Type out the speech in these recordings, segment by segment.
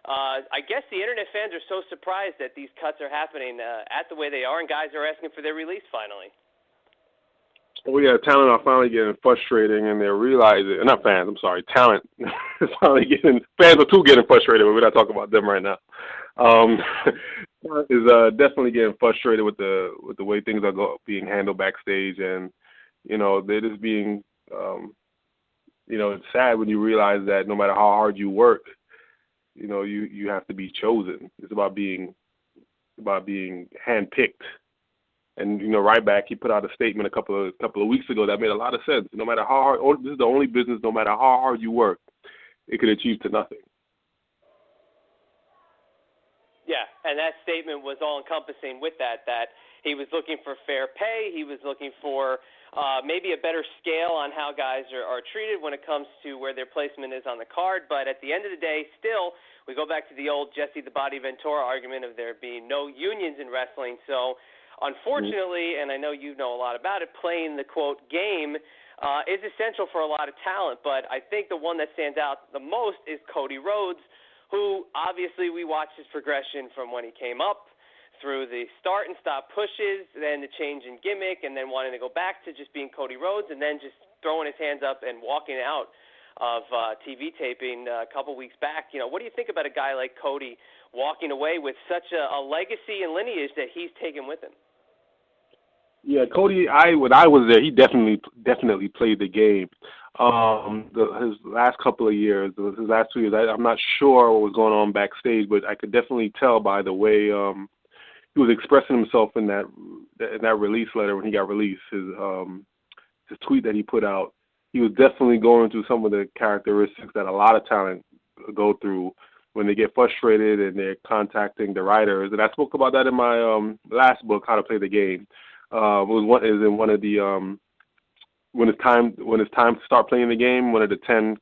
I guess the internet fans are so surprised that these cuts are happening at the way they are, and guys are asking for their release finally. Well, yeah, talent are finally getting frustrating, and they're realizing, not fans, I'm sorry, talent is finally getting, fans are too getting frustrated, but we're not talking about them right now. Is definitely getting frustrated with the way things are being handled backstage, and, they're just being, it's sad when you realize that no matter how hard you work, you have to be chosen. It's about being handpicked. And Ryback, he put out a statement a couple of weeks ago that made a lot of sense. No matter how hard, this is the only business. No matter how hard you work, it could achieve to nothing. Yeah, and that statement was all encompassing with that he was looking for fair pay. He was looking for maybe a better scale on how guys are treated when it comes to where their placement is on the card. But at the end of the day, still, we go back to the old Jesse the Body Ventura argument of there being no unions in wrestling. So, unfortunately, and I know you know a lot about it, playing the, quote, game is essential for a lot of talent. But I think the one that stands out the most is Cody Rhodes, who obviously we watched his progression from when he came up through the start and stop pushes, then the change in gimmick, and then wanting to go back to just being Cody Rhodes, and then just throwing his hands up and walking out of TV taping a couple weeks back. What do you think about a guy like Cody walking away with such a legacy and lineage that he's taken with him? Yeah, Cody, when I was there, he definitely played the game. His last couple of years, his last 2 years, I'm not sure what was going on backstage, but I could definitely tell by the way he was expressing himself in that release letter when he got released. His tweet that he put out, he was definitely going through some of the characteristics that a lot of talent go through when they get frustrated and they're contacting the writers. And I spoke about that in my last book, How to Play the Game. Is in one of the when it's time to start playing the game. One of the 10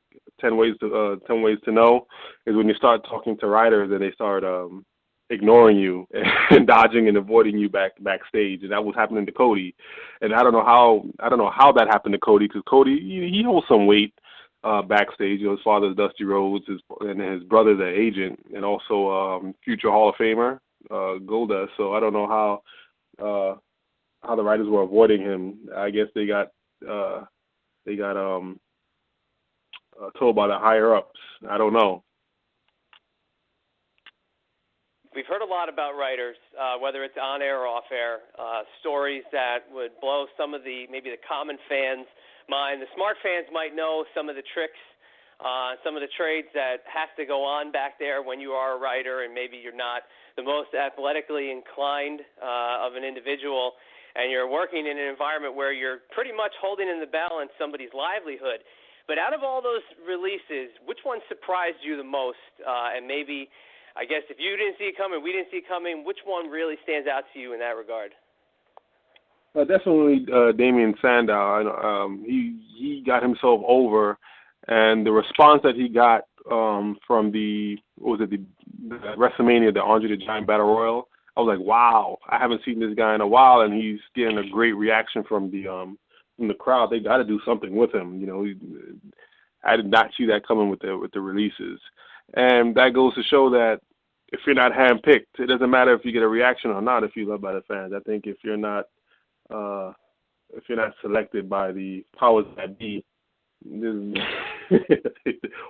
ways to know is when you start talking to writers and they start ignoring you and dodging and avoiding you backstage, and that was happening to Cody. And I don't know how that happened to Cody, because Cody he holds some weight backstage. His father's Dusty Rhodes, and his brother's an agent, and also future Hall of Famer Goldust. So I don't know how the writers were avoiding him. I guess they got told by the higher ups. I don't know. We've heard a lot about writers, whether it's on air or off air, stories that would blow some of maybe the common fans' mind. The smart fans might know some of the tricks, some of the trades that have to go on back there when you are a writer and maybe you're not the most athletically inclined of an individual, and you're working in an environment where you're pretty much holding in the balance somebody's livelihood. But out of all those releases, which one surprised you the most? And maybe, I guess, if you didn't see it coming, we didn't see it coming, which one really stands out to you in that regard? Definitely Damian Sandow. He got himself over, and the response that he got from the WrestleMania, the Andre the Giant Battle Royal, I was like, wow, I haven't seen this guy in a while, and he's getting a great reaction from the crowd. They got to do something with him. I did not see that coming with the releases, and that goes to show that if you're not handpicked, it doesn't matter if you get a reaction or not. If you're loved by the fans, I think if you're not selected by the powers that be,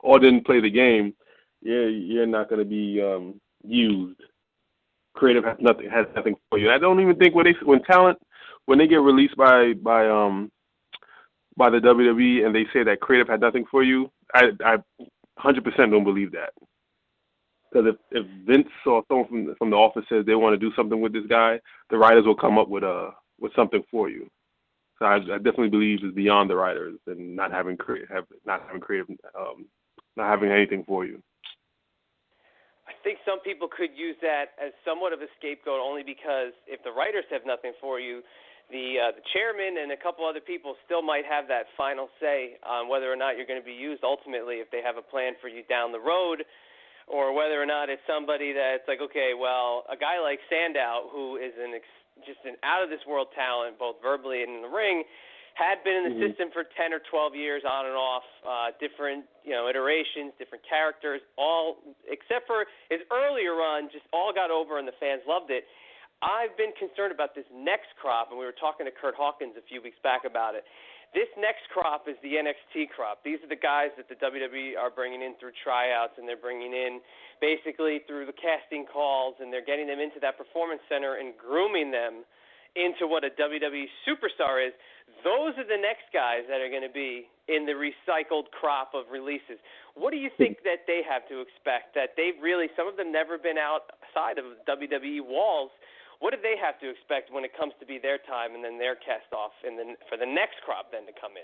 or didn't play the game, you're not going to be used. Creative has nothing for you. I don't even think when they get released by the WWE and they say that creative had nothing for you, I 100% don't believe that. Because if Vince or someone from the office says they want to do something with this guy, the writers will come up with something for you. So I definitely believe it's beyond the writers and not having anything for you. I think some people could use that as somewhat of a scapegoat, only because if the writers have nothing for you, the chairman and a couple other people still might have that final say on whether or not you're going to be used ultimately, if they have a plan for you down the road, or whether or not it's somebody that's like, okay, well, a guy like Sandow, who is just an out-of-this-world talent, both verbally and in the ring, had been in the system for 10 or 12 years on and off, different, iterations, different characters, all except for his earlier run, just all got over and the fans loved it. I've been concerned about this next crop, and we were talking to Kurt Hawkins a few weeks back about it. This next crop is the NXT crop. These are the guys that the WWE are bringing in through tryouts, and they're bringing in basically through the casting calls, and they're getting them into that performance center and grooming them into what a WWE superstar is. Those are the next guys that are going to be in the recycled crop of releases. What do you think that they have to expect? That they've really, some of them never been outside of WWE walls. What do they have to expect when it comes to be their time and then their cast off and then for the next crop then to come in?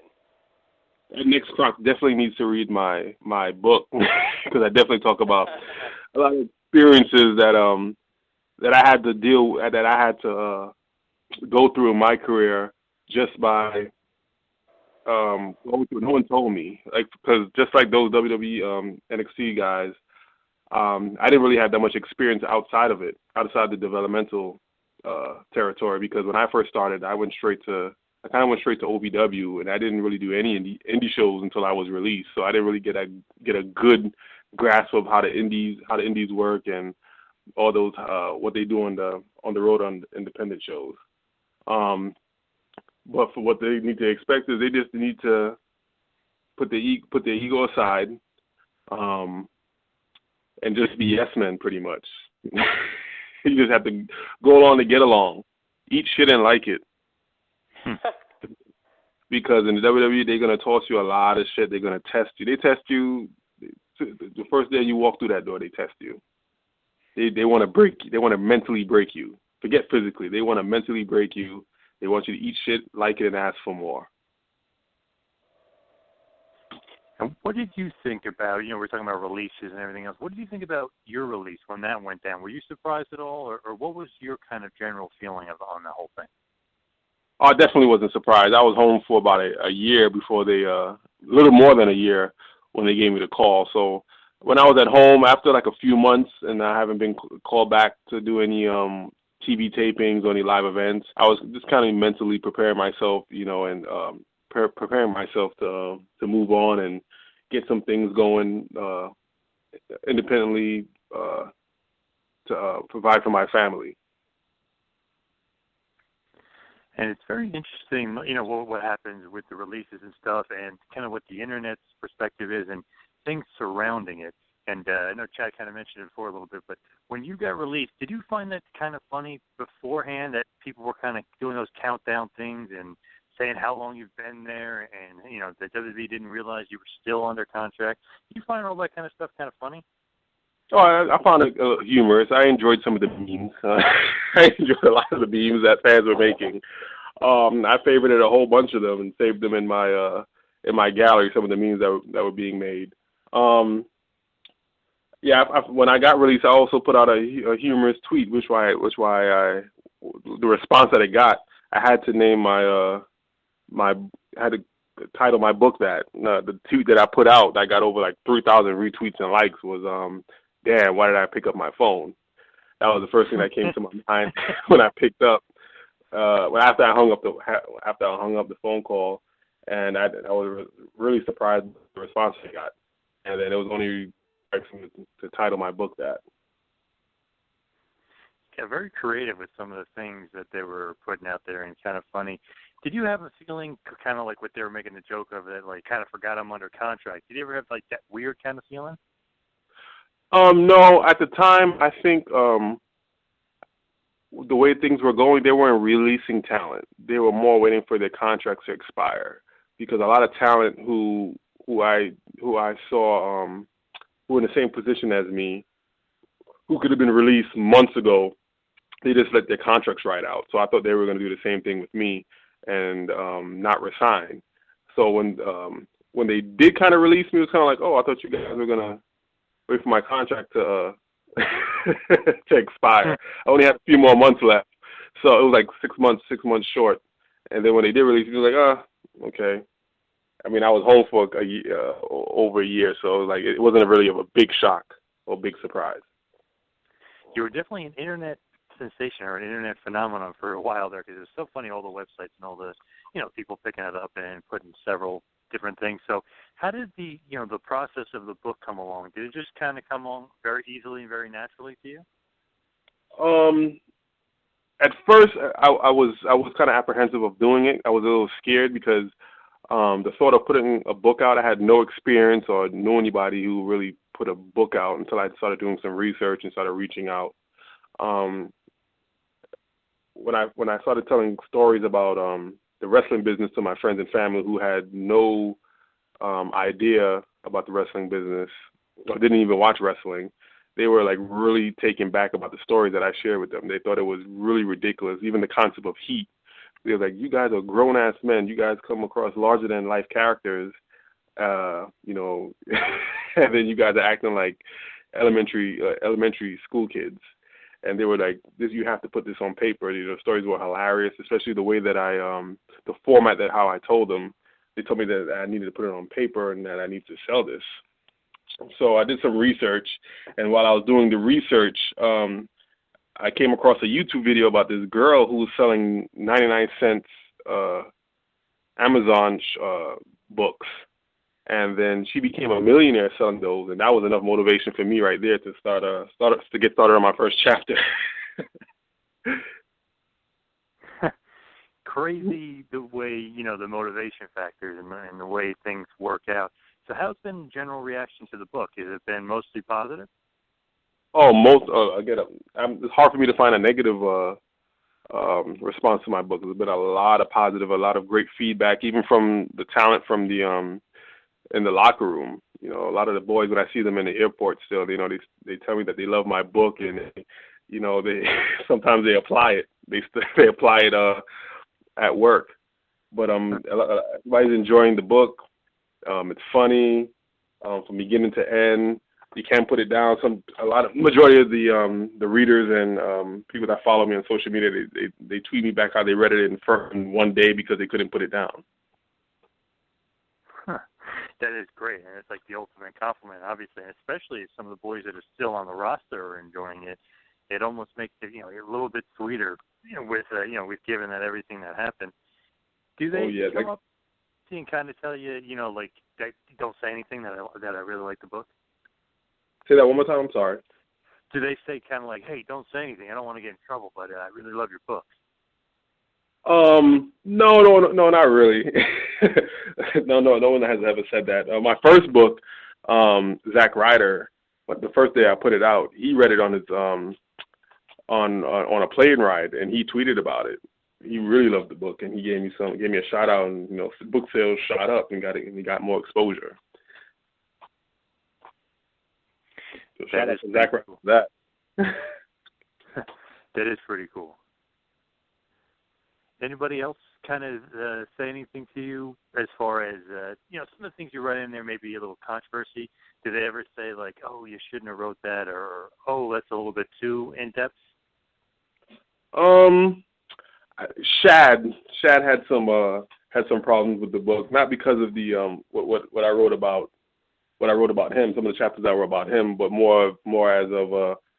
That next crop definitely needs to read my book because I definitely talk about a lot of experiences that I had to go through in my career just by going through. No one told me, because just like those WWE NXT guys, I didn't really have that much experience outside the developmental territory, because when I first started, I kind of went straight to OVW, and I didn't really do any indie shows until I was released. So I didn't really get a good grasp of how the indies work and all those what they do on the road on independent shows. But for what they need to expect is they just need to put their ego aside, and just be yes men pretty much. You just have to go along to get along, eat shit and like it. Because in the WWE, they're gonna toss you a lot of shit. They're gonna test you. They test you the first day you walk through that door. They test you. They want to break you. They want to mentally break you. Forget physically. They want to mentally break you. They want you to eat shit, like it, and ask for more. And what did you think about, we're talking about releases and everything else. What did you think about your release when that went down? Were you surprised at all, or what was your kind of general feeling on the whole thing? Oh, I definitely wasn't surprised. I was home for about a year before they, a little more than a year, when they gave me the call. So when I was at home, after like a few months, and I haven't been called back to do any TV tapings or any live events, I was just kind of mentally preparing myself, and preparing myself to move on and get some things going independently to provide for my family. And it's very interesting, what happens with the releases and stuff, and kind of what the internet's perspective is and things surrounding it. And I know Chad kind of mentioned it before a little bit, but when you got released, did you find that kind of funny beforehand, that people were kind of doing those countdown things and saying how long you've been there, and the WWE didn't realize you were still under contract? Do you find all that kind of stuff kind of funny? Oh, I found it humorous. I enjoyed some of the memes. I enjoyed a lot of the memes that fans were making. I favorited a whole bunch of them and saved them in my gallery. Some of the memes that were being made. When I got released, I also put out a humorous tweet, which why the response that I got, I had to name I had to title my book that. The tweet that I put out, I got over like 3,000 retweets and likes, was damn, why did I pick up my phone? That was the first thing that came to my mind when I picked up. After I hung up the phone call, and I was really surprised with the response I got, and then it was only right for me to title my book that. Yeah, very creative with some of the things that they were putting out there, and kind of funny. Did you have a feeling, kind of like what they were making the joke of, that like kind of forgot I'm under contract? Did you ever have like that weird kind of feeling? No, at the time, I think the way things were going, they weren't releasing talent. They were more waiting for their contracts to expire, because a lot of talent who I saw who were in the same position as me, who could have been released months ago, they just let their contracts ride out. So I thought they were going to do the same thing with me and not resign. So when they did kind of release me, it was kind of like, oh, I thought you guys were going to wait for my contract to to expire. I only had a few more months left, so it was like 6 months short. And then when they did release it, was like, okay. I mean, I was home for a year, over a year, so it was like it wasn't really of a big shock or big surprise. You were definitely an internet sensation or an internet phenomenon for a while there because it was so funny, all the websites and all the, people picking it up and putting several different things. So how did the process of the book come along? Did it just kind of come along very easily and very naturally to you? At first, I was kind of apprehensive of doing it. I was a little scared because the thought of putting a book out, I had no experience or knew anybody who really put a book out until I started doing some research and started reaching out. When I started telling stories about the wrestling business to my friends and family who had no idea about the wrestling business or didn't even watch wrestling, they were like really taken back about the stories that I shared with them. They thought it was really ridiculous. Even the concept of heat. They were like, you guys are grown-ass men. You guys come across larger-than-life characters, and then you guys are acting like elementary school kids. And they were like, "This, you have to put this on paper." The stories were hilarious, especially the way that the format that how I told them. They told me that I needed to put it on paper and that I need to sell this. So I did some research, and while I was doing the research, I came across a YouTube video about this girl who was selling 99-cent Amazon books, and then she became a millionaire selling those, and that was enough motivation for me right there to to get started on my first chapter. Crazy the way the motivation factors and the way things work out. So how's been general reaction to the book? Has it been mostly positive? Oh, it's hard for me to find a negative response to my book. There's been a lot of positive, a lot of great feedback, even from the talent from the in the locker room. A lot of the boys, when I see them in the airport still, they tell me that they love my book, and they sometimes they apply it. They apply it at work. But everybody's enjoying the book. It's funny from beginning to end. You can't put it down. Majority of the readers and people that follow me on social media, they tweet me back how they read it in one day because they couldn't put it down. Huh. That is great, and it's like the ultimate compliment, obviously, and especially if some of the boys that are still on the roster are enjoying it. It almost makes it a little bit sweeter, with given that everything that happened. Do they come up to you and kind of tell you, like, don't say anything that I really like the book? Say that one more time. I'm sorry. Do they say kind of like, hey, don't say anything, I don't want to get in trouble, but I really love your book? No, not really. No one has ever said that. My first book, Zack Ryder, the first day I put it out, he read it on his on a plane ride, and he tweeted about it. He really loved the book, and he gave me a shout out, and book sales shot up and he got more exposure. So that is Zack Ryder. That. That is pretty cool. Anybody else kind of say anything to you as far as, some of the things you write in there may be a little controversy? Do they ever say, like, oh, you shouldn't have wrote that, or, oh, that's a little bit too in-depth? Shad had some problems with the book, not because of the what I wrote about him, some of the chapters that were about him, but more as of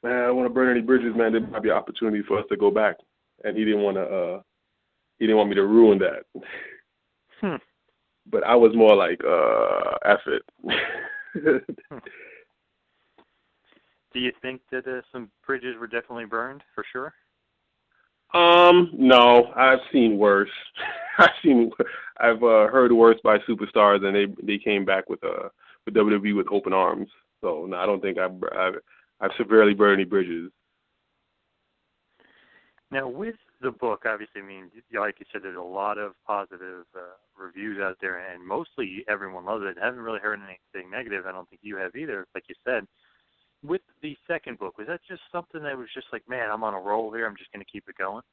man, I don't want to burn any bridges, man. There might be an opportunity for us to go back, and he didn't want me to ruin that. But I was more like, F it. Do you think that some bridges were definitely burned, for sure? No, I've seen worse. I've heard worse by superstars, and they came back with WWE with open arms. So no, I don't think I've severely burned any bridges. Now, with the book, obviously, I mean, like you said, there's a lot of positive reviews out there, and mostly everyone loves it. I haven't really heard anything negative. I don't think you have either, like you said. With the second book, was that just something that was just like, man, I'm on a roll here, I'm just going to keep it going?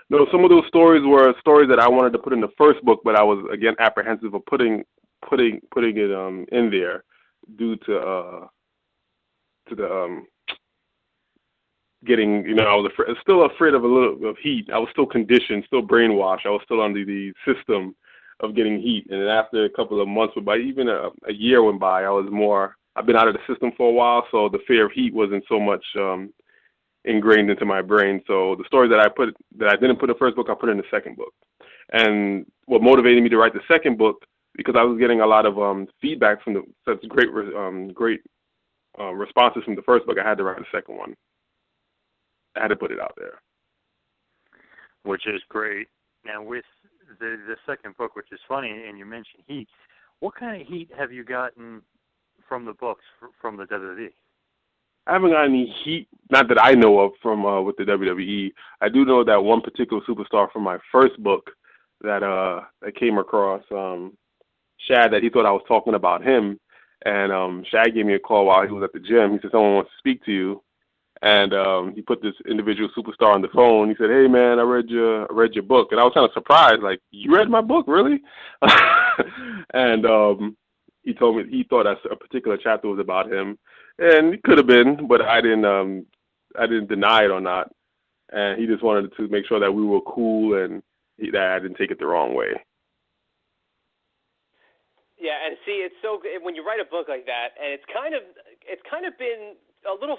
No, some of those stories were stories that I wanted to put in the first book, but I was, again, apprehensive of putting it in there due to the getting, I was still afraid of a little of heat. I was still conditioned, still brainwashed. I was still under the system of getting heat. And then after a couple of months went by, even a year went by, I've been out of the system for a while, so the fear of heat wasn't so much ingrained into my brain. So the stories that I didn't put in the first book, I put in the second book. And what motivated me to write the second book, because I was getting a lot of feedback from such great responses from the first book, I had to write the second one. I had to put it out there. Which is great. Now, with the second book, which is funny, and you mentioned heat, what kind of heat have you gotten from the books, from the WWE? I haven't got any heat, not that I know of, from with the WWE. I do know that one particular superstar from my first book that came across Shad, that he thought I was talking about him, and Shad gave me a call while he was at the gym. He said, someone wants to speak to you. And he put this individual superstar on the phone. He said, "Hey man, I read your book," and I was kind of surprised. Like, you read my book, really? And he told me he thought a particular chapter was about him, and it could have been, but I didn't deny it or not. And he just wanted to make sure that we were cool and that I didn't take it the wrong way. Yeah, and see, it's so good when you write a book like that, and it's kind of been a little